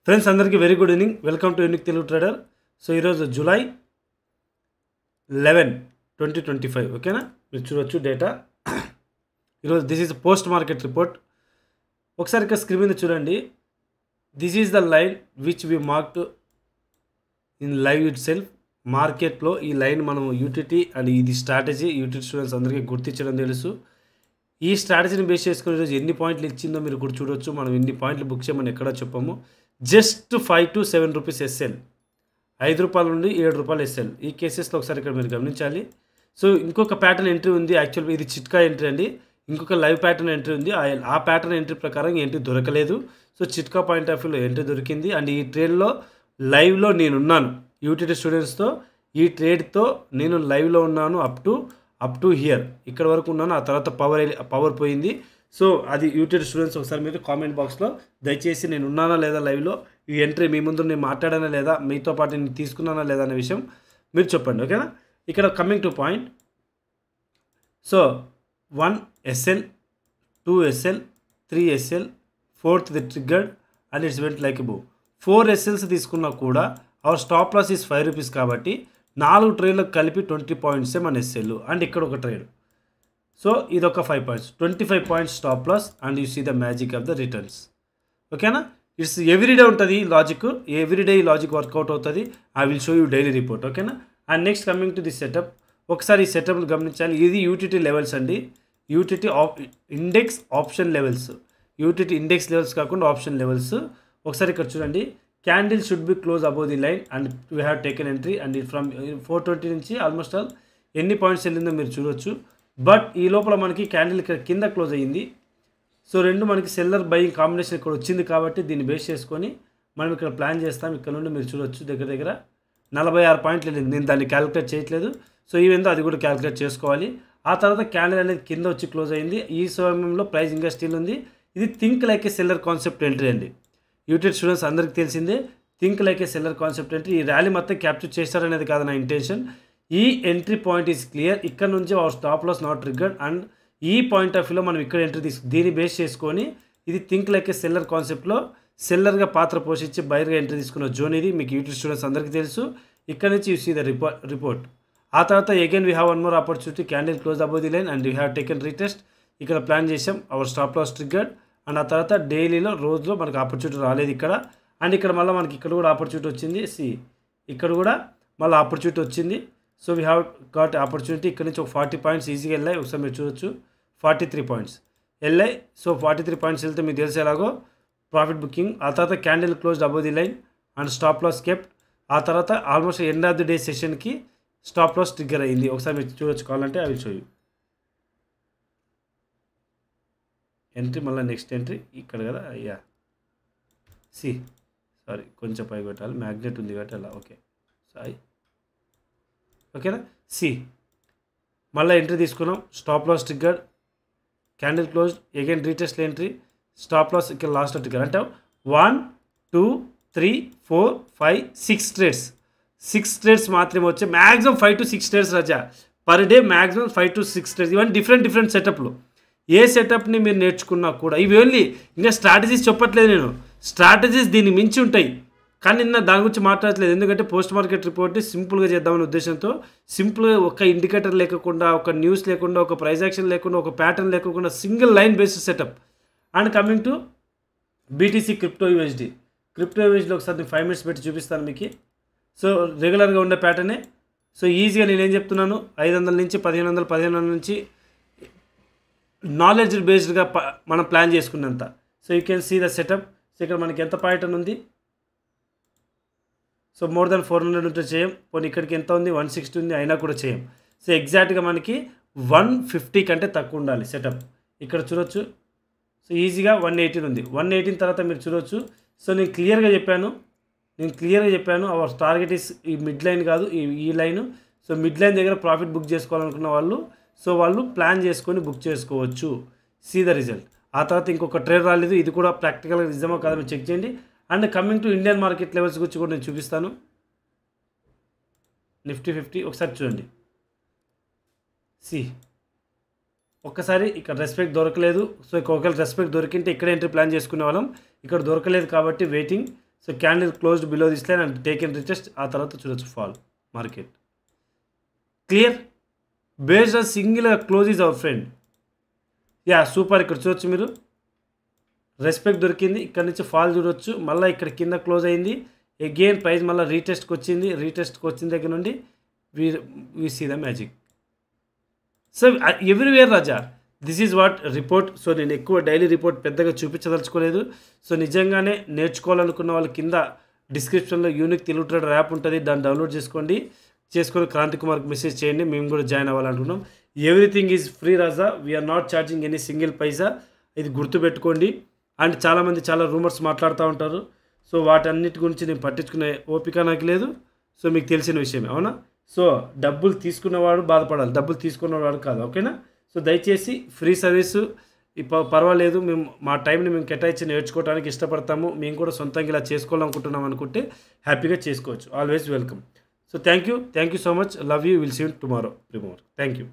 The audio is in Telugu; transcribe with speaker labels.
Speaker 1: ఫ్రెండ్స్ అందరికీ very good evening. Welcome to unique Telugu trader. So ఈరోజు జూలై 11, 2025. ఓకేనా, మీరు చూడవచ్చు డేటా. ఈరోజు this is post market report. ఒకసారి ఇక్కడ స్క్రీన్ మీద చూడండి. This is the line which we marked in live itself. మార్కెట్లో ఈ లైన్ మనం యూటీటీ అండ్ ఇది స్ట్రాటజీ యూటీటీ స్టూడెంట్స్ అందరికీ గుర్తించడం తెలుసు. ఈ స్ట్రాటజీని బేస్ చేసుకుని ఈరోజు ఎన్ని పాయింట్లు ఇచ్చిందో మీరు కూడా చూడవచ్చు. మనం ఎన్ని పాయింట్లు బుక్ చేయమని ఎక్కడ చెప్పాము. జస్ట్ 5 to 7 రూపీస్ ఎస్ఎల్, 5 రూపాయల నుండి 7 రూపాయలు ఎస్ఎల్. ఈ కేసెస్లో ఒకసారి ఇక్కడ మీరు గమనించాలి. సో ఇంకొక ప్యాటర్న్ ఎంట్రీ ఉంది. యాక్చువల్గా ఇది చిట్కా ఎంట్రీ అండి. ఇంకొక లైవ్ ప్యాటర్న్ ఎంట్రీ ఉంది. ఆ ప్యాటర్న్ ఎంట్రీ ప్రకారం ఎంట్రీ దొరకలేదు. సో చిట్కా పాయింట్ ఆఫ్ వ్యూలో ఎంట్రీ దొరికింది. అండ్ ఈ ట్రేడ్లో లైవ్లో నేనున్నాను యూటీటీ స్టూడెంట్స్తో. ఈ ట్రేడ్తో నేను లైవ్లో ఉన్నాను అప్ టు హియర్, ఇక్కడ వరకు ఉన్నాను. ఆ తర్వాత పవర్ పోయింది. సో అది యూటీటీ స్టూడెంట్స్ ఒకసారి మీరు కామెంట్ బాక్స్లో దయచేసి నేను ఉన్నానా లేదా లైవ్లో, ఈ ఎంట్రీ మీ ముందు నేను మాట్లాడానా లేదా, మీతో పాటు నేను తీసుకున్నానా లేదా అనే విషయం మీరు చెప్పండి. ఓకేనా, ఇక్కడ coming to point. So 1 SL, 2 SL, 3 SL, 4th the triggered and it's went like a move. 4 SLs తీసుకున్నా కూడా our stop loss is 5 rupees కాబట్టి 4 ట్రేడ్లకు కలిపి 20 పాయింట్సే మన ఎస్ఎల్. అండ్ ఇక్కడ ఒక ట్రేడ్. సో ఇదొక 5 points, 25 points stop loss. And you see the magic of the returns. ఓకేనా, ఇట్స్ ఎవ్రీడే ఉంటుంది ఈ లాజిక్. ఎవ్రీడే ఈ లాజిక్ వర్కౌట్ అవుతుంది. I will show you daily report. ఓకేనా, and next coming to the setup. ఒకసారి ఈ సెటప్ గమనించాలి. ఇది యూటీటీ లెవెల్స్ అండి. UTT index option levels. UTT index levels కాకుండా ఆప్షన్ లెవెల్స్. ఒకసారి ఇక్కడ చూడండి. Candle should be close above the line and we have taken entry. And from 420 నుంచి ఆల్మోస్ట్ ఆల్ ఎన్ని పాయింట్స్ వెళ్ళిందో మీరు చూడవచ్చు. బట్ ఈ లోపల మనకి క్యాండిల్ ఇక్కడ కింద క్లోజ్ అయ్యింది. సో రెండు మనకి సెల్లర్ బయింగ్ కాంబినేషన్ ఇక్కడ వచ్చింది కాబట్టి దీన్ని బేస్ చేసుకొని మనం ఇక్కడ ప్లాన్ చేస్తాం. ఇక్కడ నుండి మీరు చూడవచ్చు దగ్గర 46 పాయింట్లు వెళ్ళింది. నేను దాన్ని క్యాలిక్యులేట్ చేయట్లేదు. సో ఈవెందో అది కూడా క్యాలిక్యులేట్ చేసుకోవాలి. ఆ తర్వాత క్యాండిల్ అనేది కింద వచ్చి క్లోజ్ అయింది. ఈ సమయంలో ప్రైస్ ఇంకా స్టిల్ ఉంది. ఇది థింక్ లైక్ ఏ సెల్లర్ కాన్సెప్ట్ ఎంట్రీ అండి. యూటీటీ స్టూడెంట్స్ అందరికీ తెలిసిందే థింక్ లైక్ ఏ సెల్లర్ కాన్సెప్ట్ ఎంట్రీ. ఈ ర్యాలీ మొత్తం క్యాప్చర్ చేస్తారనేది కాదు నా ఇంటెన్షన్. ఈ ఎంట్రీ పాయింట్ ఈజ్ క్లియర్. ఇక్కడ నుంచి our stop loss not triggered. And ఈ పాయింట్ ఆఫ్ వ్యూలో మనం ఇక్కడ ఎంట్రీ దీన్ని బేస్ చేసుకొని ఇది థింక్ లైక్ ఏ సెల్లర్ కాన్సెప్ట్లో సెల్లర్గా పాత్ర పోషించి బయర్గా ఎంట్రీ తీసుకున్న జోన్ ఇది. మీకు యూటీటీ స్టూడెంట్స్ అందరికీ తెలుసు. ఇక్కడ నుంచి యూ సీ ద రిపోర్ట్. ఆ తర్వాత again we have one more opportunity. Candle close above the line and we have taken retest. ఇక్కడ ప్లాన్ చేసాం our stop loss triggered. And ఆ తర్వాత డైలీలో రోజులో మనకు ఆపర్చునిటీ రాలేదు ఇక్కడ. అండ్ ఇక్కడ మళ్ళీ మనకి ఇక్కడ కూడా ఆపర్చునిటీ వచ్చింది. ఇక్కడ కూడా మళ్ళీ ఆపర్చునిటీ వచ్చింది. So we have got opportunity. ఇక్కడ నుంచి ఒక 40 పాయింట్స్ ఈజీగా వెళ్ళాయి. ఒకసారి మీరు చూడొచ్చు 43 పాయింట్స్ వెళ్ళాయి. సో 43 పాయింట్స్ వెళ్తే మీకు తెలిసి ఎలాగో ప్రాఫిట్ బుకింగ్. ఆ తర్వాత candle close above the line and stop loss kept. ఆ తర్వాత almost end of the day సెషన్కి స్టాప్ లాస్ ట్రిగ్గర్ అయ్యింది. ఒకసారి మీరు చూడొచ్చు కావాలంటే I will show you. Entry మళ్ళీ నెక్స్ట్ ఎంట్రీ ఇక్కడ కదా. అయ్యా సారీ కొంచెం పై పెట్టాలి, మ్యాగ్నెట్ ఉంది కాబట్టి అలా. ఓకే ఓకేనా. మళ్ళీ ఎంట్రీ తీసుకున్నాం. Stop loss triggered, candle close, again retest entry, stop loss ఇక్కడ లాస్ట్ ట్రిగ్గర్. అంటే 1 2 3 4 5 6 ట్రేడ్స్. 6 ట్రేడ్స్ మాత్రమే వచ్చాయి. Maximum 5 to 6 trades Raja per day. Maximum 5 to 6 trades. ఇవన్నీ డిఫరెంట్ సెటప్లు. ఏ సెటప్ని మీరు నేర్చుకున్నా కూడా ఇవి ఓన్లీ ఇంకా స్ట్రాటజీస్ చెప్పట్లేదు నేను. స్ట్రాటజీస్ దీన్ని మించి ఉంటాయి. కానీ నిన్న దాని గురించి మాట్లాడట్లేదు. ఎందుకంటే పోస్ట్ మార్కెట్ రిపోర్ట్ని సింపుల్గా చేద్దామనే ఉద్దేశంతో సింపుల్గా ఒక ఇండికేటర్ లేకుండా, ఒక న్యూస్ లేకుండా, ఒక ప్రైస్ యాక్షన్ లేకుండా, ఒక ప్యాటర్న్ లేకుండా single line based setup. And coming to BTC crypto USD. Crypto యూఎస్డీలో ఒకసారి నేను 5 minutes పెట్టి చూపిస్తాను మీకు. సో రెగ్యులర్గా ఉండే ప్యాటర్నే. సో ఈజీగా నేనేం చెప్తున్నాను, 500 నుంచి 1500, 1500 నుంచి నాలెడ్జ్ బేస్డ్గా మనం ప్లాన్ చేసుకున్నంత. So you can see the setup. So ఇక్కడ మనకి ఎంత ప్యాటర్న్ ఉంది. సో మోర్ దెన్ 400 ఉంటే చేయం. పోనీ ఇక్కడికి ఎంత ఉంది, 160 ఉంది, అయినా కూడా చేయం. సో ఎగ్జాక్ట్గా మనకి 150 కంటే తక్కువ ఉండాలి సెటప్. ఇక్కడ చూడొచ్చు. సో ఈజీగా 118 ఉంది. 118 తర్వాత మీరు చూడొచ్చు. సో నేను క్లియర్గా చెప్పాను అవర్ టార్గెట్ ఈస్ ఈ మిడ్ లైన్ కాదు, ఈ లైన్. సో మిడ్ లైన్ దగ్గర ప్రాఫిట్ బుక్ చేసుకోవాలనుకున్న వాళ్ళు వాళ్ళు ప్లాన్ చేసుకొని బుక్ చేసుకోవచ్చు. See the result. ఆ తర్వాత ఇంకొక ట్రేడ్ రాలేదు. ఇది కూడా ప్రాక్టికల్గా నిజమో కాదో మీరు చెక్ చేయండి. And coming to Indian market levels గురించి కూడా నేను చూపిస్తాను. నిఫ్టీ 50 ఒకసారి చూడండి. ఒక్కసారి ఇక్కడ రెస్పెక్ట్ దొరకలేదు. సో ఒకవేళ రెస్పెక్ట్ దొరికింటే ఇక్కడ ఎంట్రీ ప్లాన్ చేసుకునే వాళ్ళం. ఇక్కడ దొరకలేదు కాబట్టి waiting. So candle closed below this line and taken retest, ఆ తర్వాత చూడొచ్చు fall market. Clear? Based on single close is our friend. Yeah super. ఇక్కడ చూడొచ్చు మీరు రెస్పెక్ట్ దొరికింది, ఇక్కడ నుంచి ఫాల్ చూడొచ్చు, మళ్ళీ ఇక్కడ కింద క్లోజ్ అయింది, అగైన్ ప్రైస్ మళ్ళీ రీటెస్ట్కి వచ్చింది, రీటెస్ట్కి వచ్చిన దగ్గర నుండి we see the magic. So everywhere Raja, this is what report. So నేను ఎక్కువ డైలీ రిపోర్ట్ పెద్దగా చూపించదలుచుకోలేదు. సో నిజంగానే నేర్చుకోవాలనుకున్న వాళ్ళు కింద డిస్క్రిప్షన్లో యూనిక్ తెలుగు ట్రేడర్ యాప్ ఉంటుంది, దాన్ని డౌన్లోడ్ చేసుకొని క్రాంతి కుమార్కి మెసేజ్ చేయండి, మేము కూడా జాయిన్ అవ్వాలనుకున్నాం. ఎవ్రీథింగ్ ఈజ్ ఫ్రీ రాజా, we are not charging any single paisa, ఇది గుర్తుపెట్టుకోండి. అండ్ చాలామంది చాలా రూమర్స్ మాట్లాడుతూ ఉంటారు. సో వాటన్నిటి గురించి నేను పట్టించుకునే ఓపిక నాకు లేదు. సో మీకు తెలిసిన విషయమే, అవునా? సో డబ్బులు తీసుకున్నవాడు బాధపడాలి, డబ్బులు తీసుకున్నవాడు కాదు, ఓకేనా? సో దయచేసి ఫ్రీ సర్వీసు పర్వాలేదు, మేము మా టైంని మేము కేటాయించి నేర్చుకోవడానికి ఇష్టపడతాము, మేము కూడా సొంతంగా ఇలా చేసుకోవాలనుకుంటున్నాం అనుకుంటే హ్యాపీగా చేసుకోవచ్చు. Always welcome. So thank you so much, love you, will see you tomorrow. Thank you.